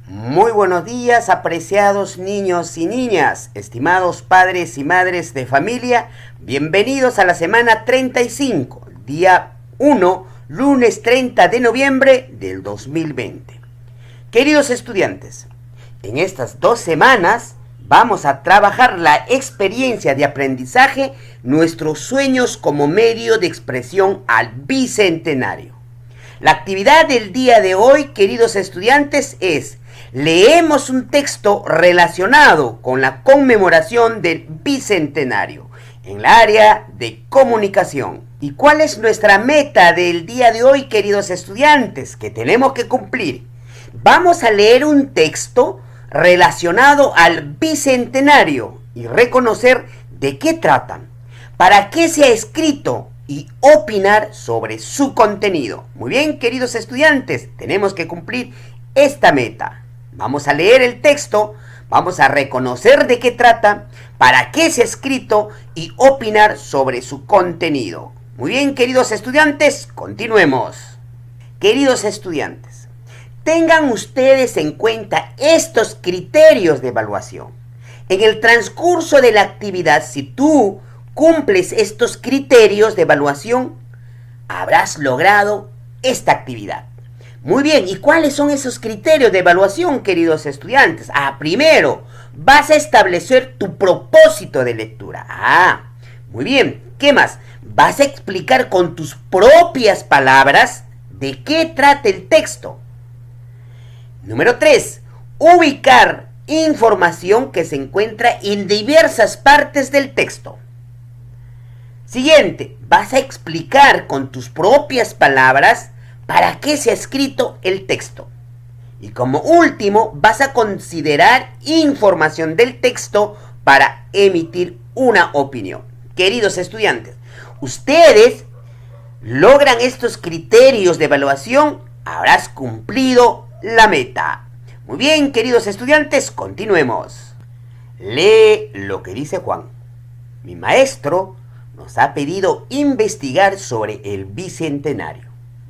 Muy buenos días, apreciados niños y niñas, estimados padres y madres de familia. Bienvenidos a la semana 35, día 1, lunes 30 de noviembre del 2020. Queridos estudiantes, en estas 2 semanas vamos a trabajar la experiencia de aprendizaje, nuestros sueños como medio de expresión al bicentenario. La actividad del día de hoy, queridos estudiantes, es: leemos un texto relacionado con la conmemoración del bicentenario en el área de comunicación. ¿Y cuál es nuestra meta del día de hoy, queridos estudiantes, que tenemos que cumplir? Vamos a leer un texto relacionado al bicentenario y reconocer de qué tratan, para qué se ha escrito y opinar sobre su contenido. Muy bien, queridos estudiantes, tenemos que cumplir esta meta. Vamos a leer el texto, vamos a reconocer de qué trata, para qué se ha escrito y opinar sobre su contenido. Muy bien, queridos estudiantes, continuemos. Queridos estudiantes, tengan ustedes en cuenta estos criterios de evaluación. En el transcurso de la actividad, si tú cumples estos criterios de evaluación, habrás logrado esta actividad. Muy bien, ¿y cuáles son esos criterios de evaluación, queridos estudiantes? Primero, vas a establecer tu propósito de lectura. Muy bien, ¿qué más? Vas a explicar con tus propias palabras de qué trata el texto. Número 3, ubicar información que se encuentra en diversas partes del texto. Siguiente, vas a explicar con tus propias palabras para qué se ha escrito el texto. Y como último, vas a considerar información del texto para emitir una opinión. Queridos estudiantes, ustedes logran estos criterios de evaluación, habrás cumplido la meta. Muy bien, queridos estudiantes, continuemos. Lee lo que dice Juan. Mi maestro nos ha pedido investigar sobre el bicentenario.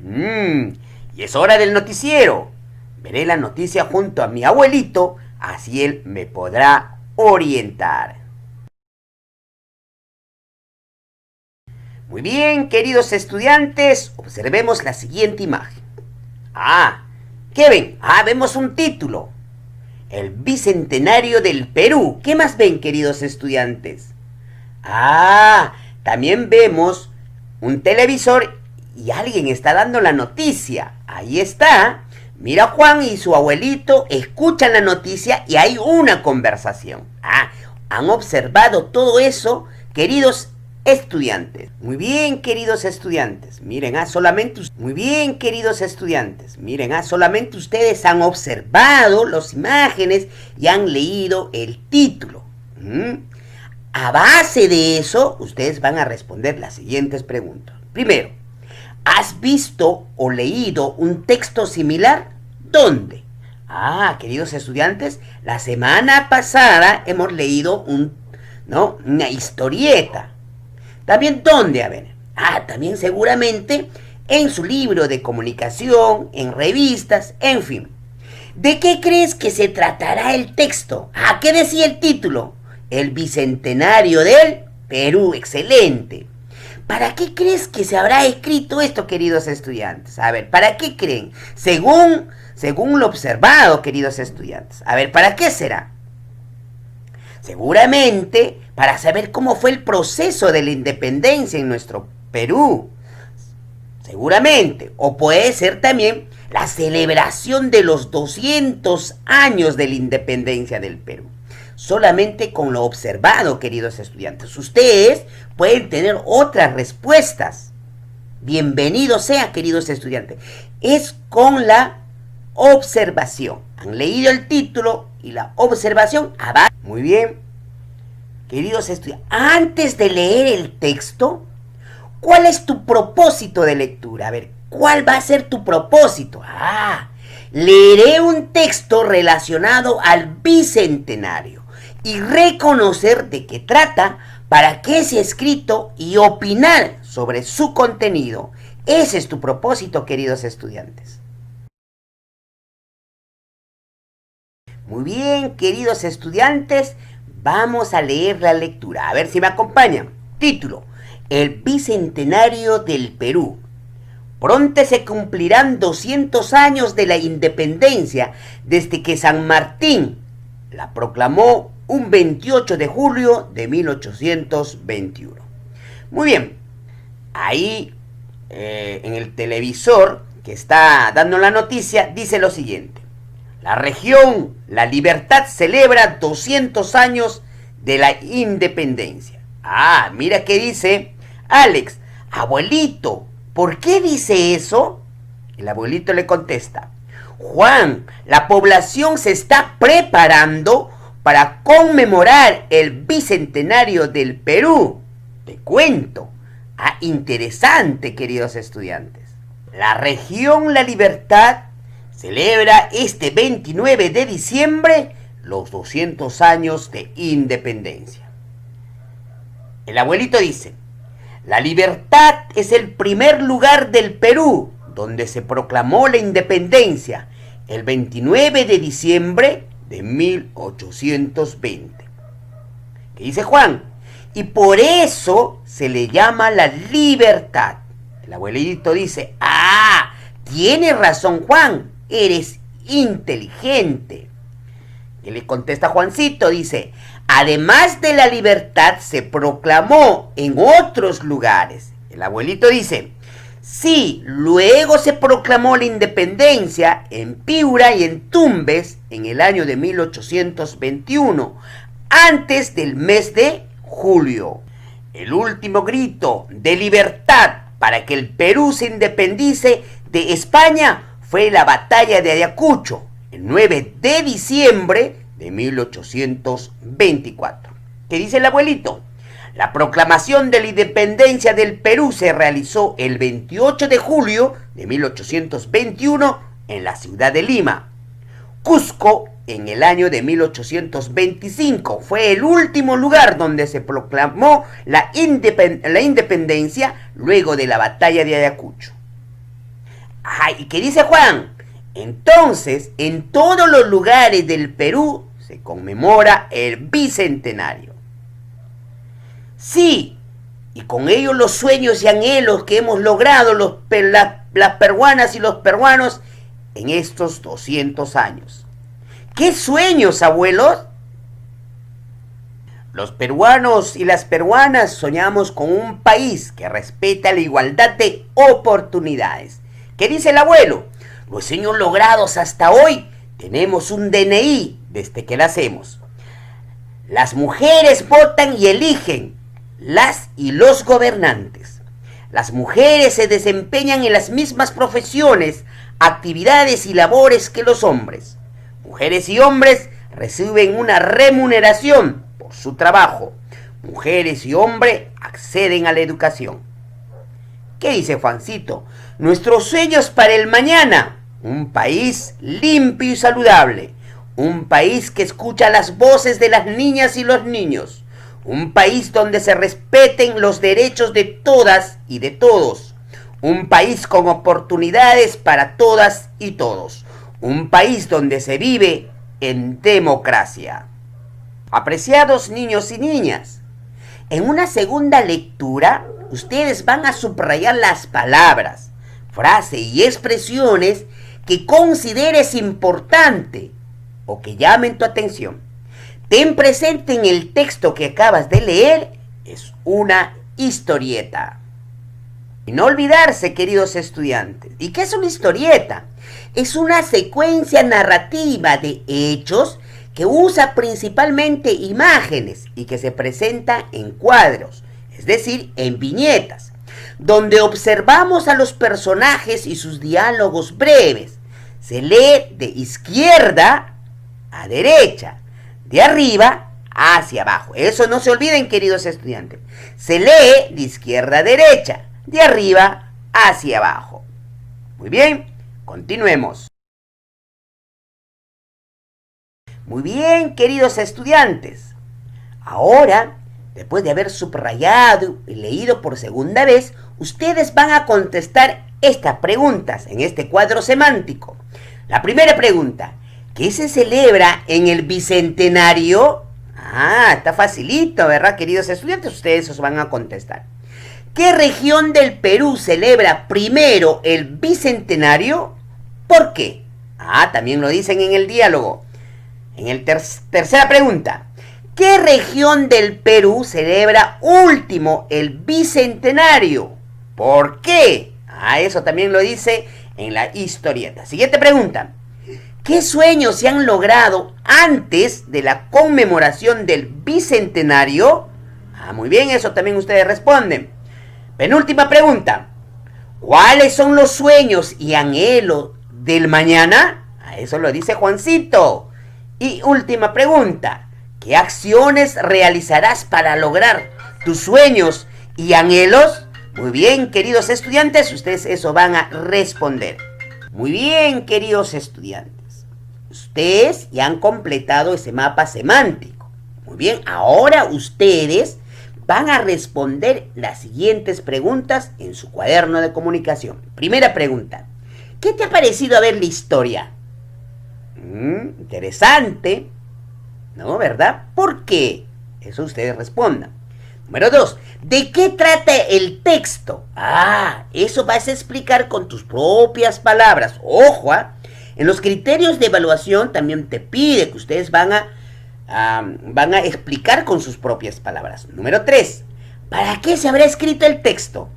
Y es hora del noticiero. Veré la noticia junto a mi abuelito, así él me podrá orientar. Muy bien, queridos estudiantes, observemos la siguiente imagen. ¿Qué ven? Vemos un título: el bicentenario del Perú. ¿Qué más ven, queridos estudiantes? También vemos un televisor y alguien está dando la noticia. Ahí está. Mira, Juan y su abuelito escuchan la noticia y hay una conversación. ¿Han observado todo eso, queridos estudiantes? Muy bien, queridos estudiantes. Miren, solamente ustedes han observado las imágenes y han leído el título. A base de eso, ustedes van a responder las siguientes preguntas. Primero, ¿has visto o leído un texto similar? ¿Dónde? Queridos estudiantes, la semana pasada hemos leído una historieta. ¿También dónde? A ver. También seguramente en su libro de comunicación, en revistas, en fin. ¿De qué crees que se tratará el texto? ¿Qué decía el título? El bicentenario del Perú. Excelente. ¿Para qué crees que se habrá escrito esto, queridos estudiantes? A ver, ¿para qué creen? Según lo observado, queridos estudiantes. A ver, ¿para qué será? Seguramente para saber cómo fue el proceso de la independencia en nuestro Perú. Seguramente. O puede ser también la celebración de los 200 años de la independencia del Perú. Solamente con lo observado, queridos estudiantes. Ustedes pueden tener otras respuestas. Bienvenido sea, queridos estudiantes. Es con la observación. Han leído el título y la observación abajo. Muy bien. Queridos estudiantes, antes de leer el texto, ¿cuál es tu propósito de lectura? A ver, ¿cuál va a ser tu propósito? Leeré un texto relacionado al bicentenario y reconocer de qué trata, para qué se ha escrito y opinar sobre su contenido. Ese es tu propósito, queridos estudiantes. Muy bien, queridos estudiantes, vamos a leer la lectura. A ver si me acompañan. Título: El Bicentenario del Perú. Pronto se cumplirán 200 años de la independencia desde que San Martín la proclamó un 28 de julio de 1821. Muy bien, ahí en el televisor que está dando la noticia dice lo siguiente: la región La Libertad celebra 200 años de la independencia. Ah, mira qué dice Alex: abuelito, ¿por qué dice eso? El abuelito le contesta: Juan, la población se está preparando para conmemorar el bicentenario del Perú. Te cuento. Ah, interesante, queridos estudiantes. La región La Libertad celebra este 29 de diciembre los 200 años de independencia. El abuelito dice: La Libertad es el primer lugar del Perú donde se proclamó la independencia el 29 de diciembre de 1820. ¿Qué dice Juan? Y por eso se le llama la libertad. El abuelito dice: ah, tiene razón Juan, eres inteligente. Y le contesta Juancito, dice: además de la libertad se proclamó en otros lugares. El abuelito dice: sí, luego se proclamó la independencia en Piura y en Tumbes en el año de 1821, antes del mes de julio. El último grito de libertad para que el Perú se independice de España fue la batalla de Ayacucho, el 9 de diciembre de 1824. ¿Qué dice el abuelito? La proclamación de la independencia del Perú se realizó el 28 de julio de 1821 en la ciudad de Lima. Cusco, en el año de 1825, fue el último lugar donde se proclamó la independencia luego de la batalla de Ayacucho. ¿Y qué dice Juan? Entonces, en todos los lugares del Perú se conmemora el bicentenario. Sí, y con ello los sueños y anhelos que hemos logrado las peruanas y los peruanos en estos 200 años. ¿Qué sueños, abuelos? Los peruanos y las peruanas soñamos con un país que respeta la igualdad de oportunidades. ¿Qué dice el abuelo? Los sueños logrados hasta hoy, tenemos un DNI desde que nacemos. Las mujeres votan y eligen las y los gobernantes. Las mujeres se desempeñan en las mismas profesiones, actividades y labores que los hombres. Mujeres y hombres reciben una remuneración por su trabajo. Mujeres y hombres acceden a la educación. ¿Qué dice Juancito? Nuestros sueños para el mañana: un país limpio y saludable, un país que escucha las voces de las niñas y los niños, un país donde se respeten los derechos de todas y de todos, un país con oportunidades para todas y todos, un país donde se vive en democracia. Apreciados niños y niñas, en una segunda lectura ustedes van a subrayar las palabras, frases y expresiones que consideres importante o que llamen tu atención. Ten presente en el texto que acabas de leer, es una historieta. Y no olvidarse, queridos estudiantes, ¿y qué es una historieta? Es una secuencia narrativa de hechos que usa principalmente imágenes y que se presenta en cuadros, es decir, en viñetas, donde observamos a los personajes y sus diálogos breves. Se lee de izquierda a derecha, de arriba hacia abajo. Eso no se olviden, queridos estudiantes. Se lee de izquierda a derecha, de arriba hacia abajo. Muy bien, continuemos. Muy bien, queridos estudiantes. Ahora, después de haber subrayado y leído por segunda vez, ustedes van a contestar estas preguntas en este cuadro semántico. La primera pregunta: ¿Qué se celebra en el Bicentenario? Está facilito, ¿verdad, queridos estudiantes? Ustedes os van a contestar. ¿Qué región del Perú celebra primero el Bicentenario? ¿Por qué? También lo dicen en el diálogo. En el tercera pregunta. ¿Qué región del Perú celebra último el Bicentenario? ¿Por qué? Eso también lo dice en la historieta. Siguiente pregunta. ¿Qué sueños se han logrado antes de la conmemoración del Bicentenario? Muy bien, eso también ustedes responden. Penúltima pregunta. ¿Cuáles son los sueños y anhelos del mañana? Eso lo dice Juancito. Y última pregunta. ¿Qué acciones realizarás para lograr tus sueños y anhelos? Muy bien, queridos estudiantes, ustedes eso van a responder. Muy bien, queridos estudiantes. Ustedes ya han completado ese mapa semántico. Muy bien, ahora ustedes van a responder las siguientes preguntas en su cuaderno de comunicación. Primera pregunta. ¿Qué te ha parecido ver la historia? Interesante, ¿no? ¿Verdad? ¿Por qué? Eso ustedes respondan. Número 2. ¿De qué trata el texto? Eso vas a explicar con tus propias palabras. Ojo, en los criterios de evaluación también te pide que ustedes van a explicar con sus propias palabras. Número 3. ¿Para qué se habrá escrito el texto?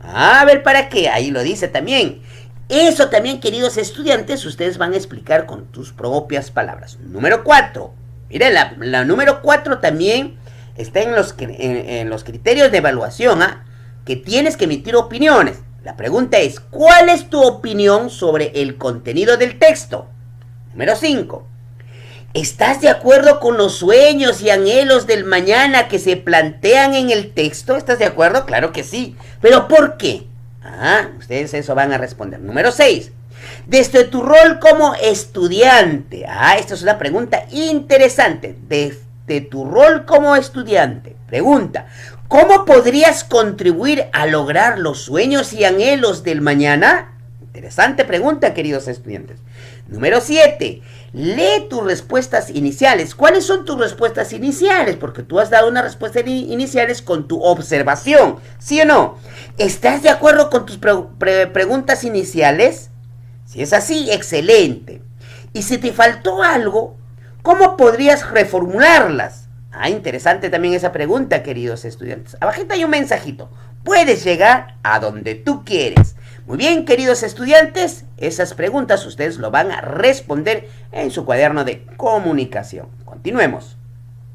A ver, ¿para qué? Ahí lo dice también. Eso también, queridos estudiantes, ustedes van a explicar con tus propias palabras. Número 4. Miren, la número 4 también está en los criterios de evaluación, que tienes que emitir opiniones. La pregunta es, ¿cuál es tu opinión sobre el contenido del texto? Número 5. ¿Estás de acuerdo con los sueños y anhelos del mañana que se plantean en el texto? ¿Estás de acuerdo? Claro que sí. ¿Pero por qué? Ustedes eso van a responder. Número 6. Desde tu rol como estudiante. Esta es una pregunta interesante. Desde tu rol como estudiante. Pregunta. ¿Cómo podrías contribuir a lograr los sueños y anhelos del mañana? Interesante pregunta, queridos estudiantes. Número 7. Lee tus respuestas iniciales. ¿Cuáles son tus respuestas iniciales? Porque tú has dado unas respuestas iniciales con tu observación. ¿Sí o no? ¿Estás de acuerdo con tus preguntas iniciales? Si es así, excelente. Y si te faltó algo, ¿cómo podrías reformularlas? Interesante también esa pregunta, queridos estudiantes. Abajito hay un mensajito. Puedes llegar a donde tú quieres. Muy bien, queridos estudiantes, esas preguntas ustedes lo van a responder en su cuaderno de comunicación. Continuemos.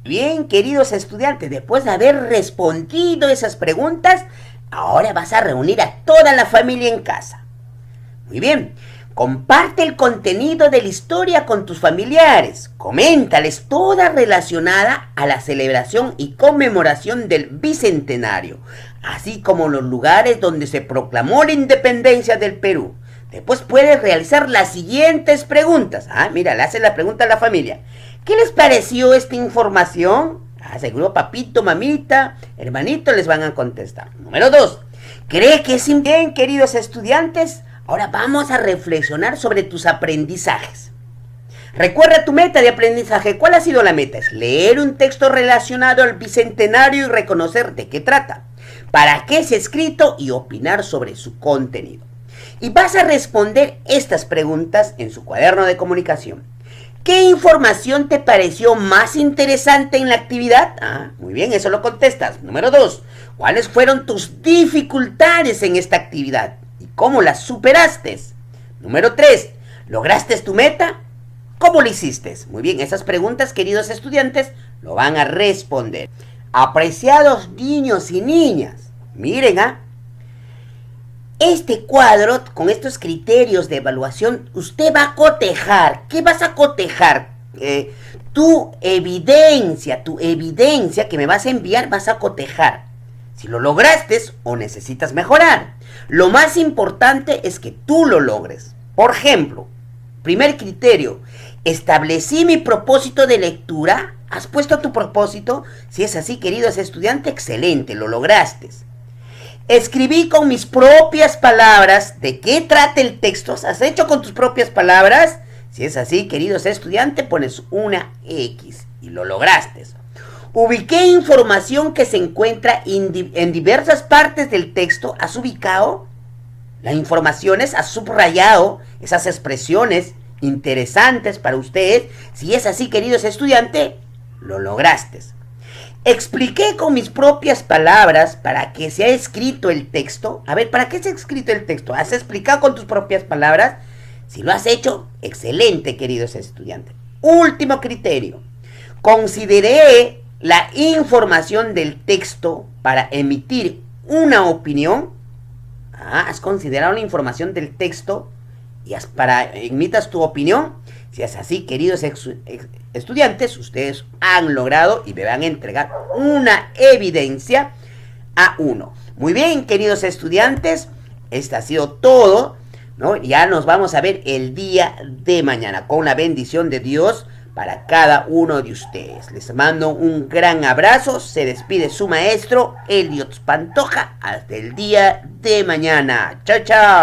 Bien, queridos estudiantes, después de haber respondido esas preguntas, ahora vas a reunir a toda la familia en casa. Muy bien. Comparte el contenido de la historia con tus familiares. Coméntales toda relacionada a la celebración y conmemoración del Bicentenario, así como los lugares donde se proclamó la independencia del Perú. Después puedes realizar las siguientes preguntas. Mira, le haces la pregunta a la familia. ¿Qué les pareció esta información? Seguro papito, mamita, hermanito les van a contestar. Número 2. ¿Cree que es bien, queridos estudiantes? Ahora vamos a reflexionar sobre tus aprendizajes. Recuerda tu meta de aprendizaje. ¿Cuál ha sido la meta? Es leer un texto relacionado al Bicentenario y reconocer de qué trata, para qué se ha escrito y opinar sobre su contenido. Y vas a responder estas preguntas en su cuaderno de comunicación. ¿Qué información te pareció más interesante en la actividad? Muy bien, eso lo contestas. Número 2. ¿Cuáles fueron tus dificultades en esta actividad? ¿Y cómo las superaste? Número 3. ¿Lograste tu meta? ¿Cómo lo hiciste? Muy bien, esas preguntas, queridos estudiantes, lo van a responder. Apreciados niños y niñas, miren, este cuadro, con estos criterios de evaluación, usted va a cotejar. ¿Qué vas a cotejar? Tu evidencia que me vas a enviar, vas a cotejar. Si lo lograste o necesitas mejorar. Lo más importante es que tú lo logres. Por ejemplo, primer criterio, establecí mi propósito de lectura. ¿Has puesto tu propósito? Si es así, queridos estudiantes, excelente, lo lograste. Escribí con mis propias palabras de qué trata el texto. ¿Has hecho con tus propias palabras? Si es así, queridos estudiantes, pones una X y lo lograste. Ubiqué información que se encuentra en diversas partes del texto. ¿Has ubicado las informaciones? ¿Has subrayado esas expresiones interesantes para ustedes? Si es así, queridos estudiantes, lo lograste. Expliqué con mis propias palabras para qué se ha escrito el texto. A ver, ¿para qué se ha escrito el texto? ¿Has explicado con tus propias palabras? Si lo has hecho, excelente, queridos estudiantes. Último criterio. Consideré la información del texto para emitir una opinión. ¿Has considerado la información del texto y para emitas tu opinión? Si es así, queridos estudiantes, ustedes han logrado y me van a entregar una evidencia A1. Muy bien, queridos estudiantes, esto ha sido todo, ¿no? Ya nos vamos a ver el día de mañana con la bendición de Dios para cada uno de ustedes. Les mando un gran abrazo. Se despide su maestro, Elliot Pantoja. Hasta el día de mañana. Chao, chao.